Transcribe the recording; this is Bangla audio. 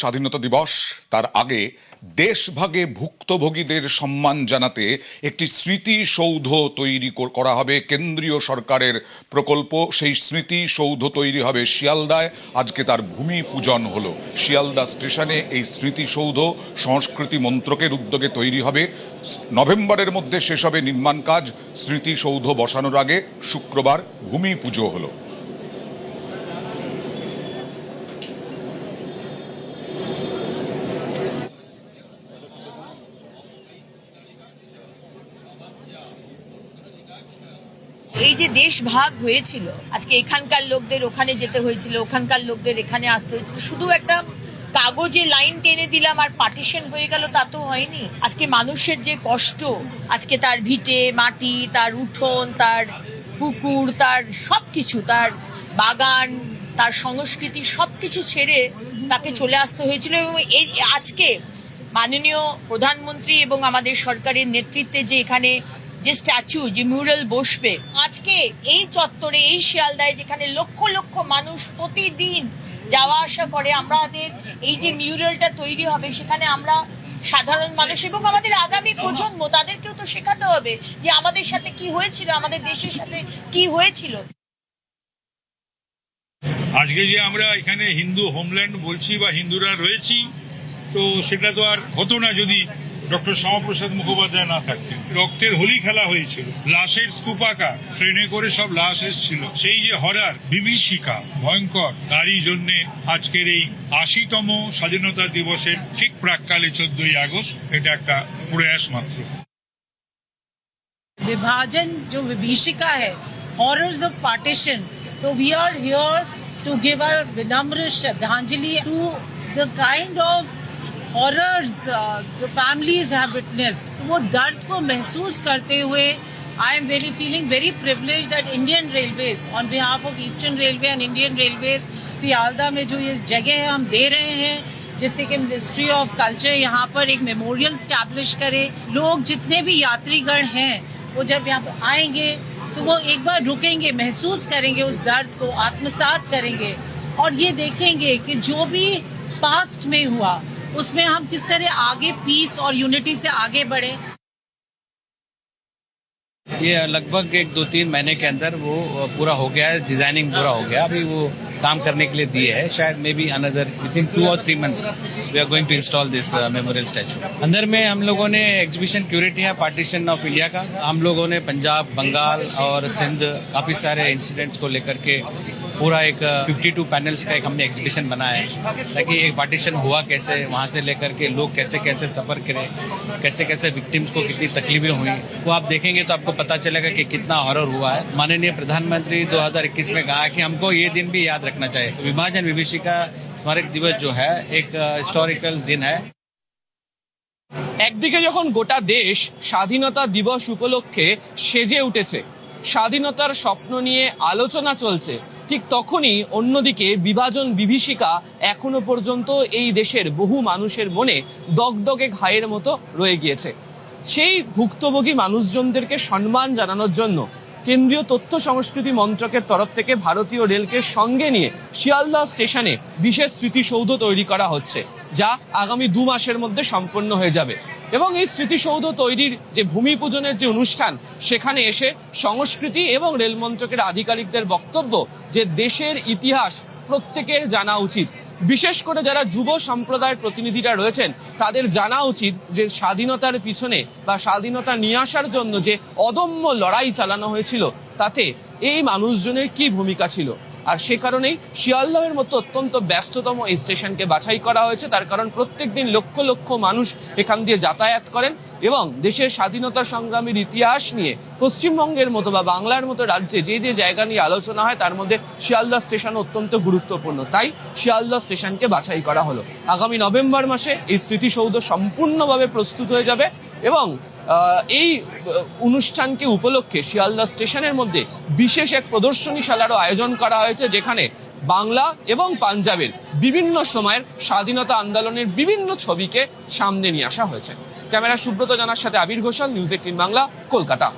স্বাধীনতা দিবস তার আগে দেশভাগে ভুক্তভোগীদের সম্মান জানাতে একটি স্মৃতিসৌধ তৈরি করা হবে। কেন্দ্রীয় সরকারের প্রকল্প, সেই স্মৃতিসৌধ তৈরি হবে শিয়ালদায়। আজকে তার ভূমি পূজন হলো। শিয়ালদা স্টেশনে এই স্মৃতিসৌধ সংস্কৃতি মন্ত্রকের উদ্যোগে তৈরি হবে। নভেম্বরের মধ্যে শেষ হবে নির্মাণ কাজ। স্মৃতিসৌধ বসানোর আগে শুক্রবার ভূমি পুজো হলো। এই যে দেশ ভাগ হয়েছিল, আজকে এখানকার লোকদের ওখানে যেতে হয়েছিল, ওখানকার লোকদের এখানে আসতে হয়েছিল। শুধু একটা কাগজে লাইন টেনে দিলাম আর পার্টিশন হয়ে গেল, তা তো হয়নি। আজকে মানুষের যে কষ্ট, আজকে তার ভিটে মাটি, তার উঠোন, তার পুকুর, তার সবকিছু, তার বাগান, তার সংস্কৃতি, সবকিছু ছেড়ে তাকে চলে আসতে হয়েছিল। এবং এই আজকে মাননীয় প্রধানমন্ত্রী এবং আমাদের সরকারের নেতৃত্বে যে এখানে যে স্ট্যাচু, যে মিউরাল বসবে আজকে এই চত্বরে, এই শিয়ালদায়, যেখানে লক্ষ লক্ষ মানুষ প্রতিদিন যাওয়া আসা করে, আমাদের এই যে মিউরালটা তৈরি হবে, সেখানে আমরা সাধারণ মানুষ এবং আমাদের আগামী প্রজন্ম, তাদেরকেও তো শেখাতে হবে যে আমাদের সাথে কি হয়েছিল, আমাদের দেশের সাথে কি হয়েছিল। আজকে যে আমরা এখানে হিন্দু হোমল্যান্ড বলছি বা হিন্দুরা রয়েছি, তো সেটা তো আর হতো না যদি ডক্টর শ্যামাপ্রসাদ মুখোপাধ্যায় না থাকতেন। রক্তের হোলি খেলা হয়েছিল, লাশের স্তূপাকার, ট্রেনে করে সব লাশ এসেছিল। সেই যে হরার বিভীষিকা, ভয়ঙ্কর, তারই জন্যে আজকের এই ৮০তম স্বাধীনতা দিবসের ঠিক প্রাককালে 14ই আগস্ট এটা একটা প্রয়াস মাত্র। विभाजन जो विभीषिका है, हॉरर्स ऑफ पार्टीशन, तो we are here to give our विनम्र श्रद्धांजलि to the kind of horrors the families have witnessed. वो दर्द को महसूस करते हुए I am feeling very privileged that Indian Railways, on behalf of Eastern Railway and Indian Railways, Sealdah में जो ये जगह है हम दे रहे हैं, जिससे कि मिनिस्ट्री ऑफ कल्चर यहाँ पर एक मेमोरियल स्टैब्लिश करे। लोग जितने भी यात्रीगण हैं वो जब यहाँ पर आएंगे तो वो एक बार रुकेंगे, महसूस करेंगे उस दर्द को, आत्मसात करेंगे और ये देखेंगे कि जो भी पास्ट में हुआ उसमें हम किस तरह आगे पीस और यूनिटी से आगे बढ़े। ये लगभग 1-2-3 महीने के अंदर वो पूरा हो गया है, डिजाइनिंग पूरा हो गया। अभी वो काम करने के लिए दिए है, शायद maybe another within 2 or 3 months we are going to install this memorial statue. अंदर में हम लोगों ने एग्जीबिशन क्यूरेट किया पार्टीशन ऑफ इंडिया का। हम लोगों ने पंजाब, बंगाल और सिंध काफी सारे इंसिडेंट्स को लेकर के पूरा एक 52 पैनल्स का एक हमने एग्जीबिशन बनाया है, ताकि एक पार्टीशन हुआ कैसे, वहाँ से लेकर के लोग कैसे कैसे सफर करें, कैसे कैसे विक्टिम्स को कितनी तकलीफें हुई, वो आप देखेंगे तो आपको पता चलेगा कि कितना हॉरर हुआ है। माननीय प्रधानमंत्री 2021 में कहा कि हमको ये दिन भी याद रखना चाहिए। विभाजन विभीषिका स्मारक दिवस जो है एक हिस्टोरिकल दिन है। একদিকে যখন গোটা দেশ স্বাধীনতা দিবস উপলক্ষে সেজে উঠেছে, স্বাধীনতার স্বপ্ন নিয়ে আলোচনা চলছে, ঠিক তখনই অন্যদিকে বিভাজন বিভীষিকা এখনো পর্যন্ত এই দেশের বহু মানুষের মনে দগদগে ঘায়ের মতো রয়ে গিয়েছে। সেই ভুক্তভোগী মানুষজনদেরকে সম্মান জানানোর জন্য কেন্দ্রীয় তথ্য সংস্কৃতি মন্ত্রকের তরফ থেকে ভারতীয় রেলকে সঙ্গে নিয়ে শিয়ালদা স্টেশনে বিশেষ স্মৃতিসৌধ তৈরি করা হচ্ছে, যা আগামী 2 মাসের মধ্যে সম্পন্ন হয়ে যাবে। এবং এই স্মৃতিসৌধ তৈরির যে ভূমি পূজনের যে অনুষ্ঠান, সেখানে এসে সংস্কৃতি এবং রেল মন্ত্রকের আধিকারিকদের বক্তব্য যে দেশের ইতিহাস প্রত্যেকের জানা উচিত, বিশেষ করে যারা যুব সম্প্রদায়ের প্রতিনিধিরা রয়েছেন তাদের জানা উচিত যে স্বাধীনতার পিছনে বা স্বাধীনতা নিয়ে আসার জন্য যে অদম্য লড়াই চালানো হয়েছিল, তাতে এই মানুষজনের কি ভূমিকা ছিল। আর সে কারণেই শিয়ালদহের মতো অত্যন্ত ব্যস্ততম এই স্টেশনকে বাছাই করা হয়েছে। তার কারণ প্রত্যেকদিন লক্ষ লক্ষ মানুষ এখান দিয়ে যাতায়াত করেন এবং দেশের স্বাধীনতা সংগ্রামের ইতিহাস নিয়ে পশ্চিমবঙ্গের মতো বা বাংলার মতো রাজ্যে যে যে জায়গা নিয়ে আলোচনা হয় তার মধ্যে শিয়ালদা স্টেশন অত্যন্ত গুরুত্বপূর্ণ। তাই শিয়ালদা স্টেশনকে বাছাই করা হলো। আগামী নভেম্বর মাসে এই স্মৃতিসৌধ সম্পূর্ণভাবে প্রস্তুত হয়ে যাবে এবং এই অনুষ্ঠানকে উপলক্ষে শিয়ালদা স্টেশনের মধ্যে বিশেষ এক প্রদর্শনীশালারও আয়োজন করা হয়েছে, যেখানে বাংলা এবং পাঞ্জাবের বিভিন্ন সময়ের স্বাধীনতা আন্দোলনের বিভিন্ন ছবিকে সামনে নিয়ে আসা হয়েছে। ক্যামেরা সুব্রত জানার সাথে আবির ঘোষাল, নিউজ 18 বাংলা, কলকাতা।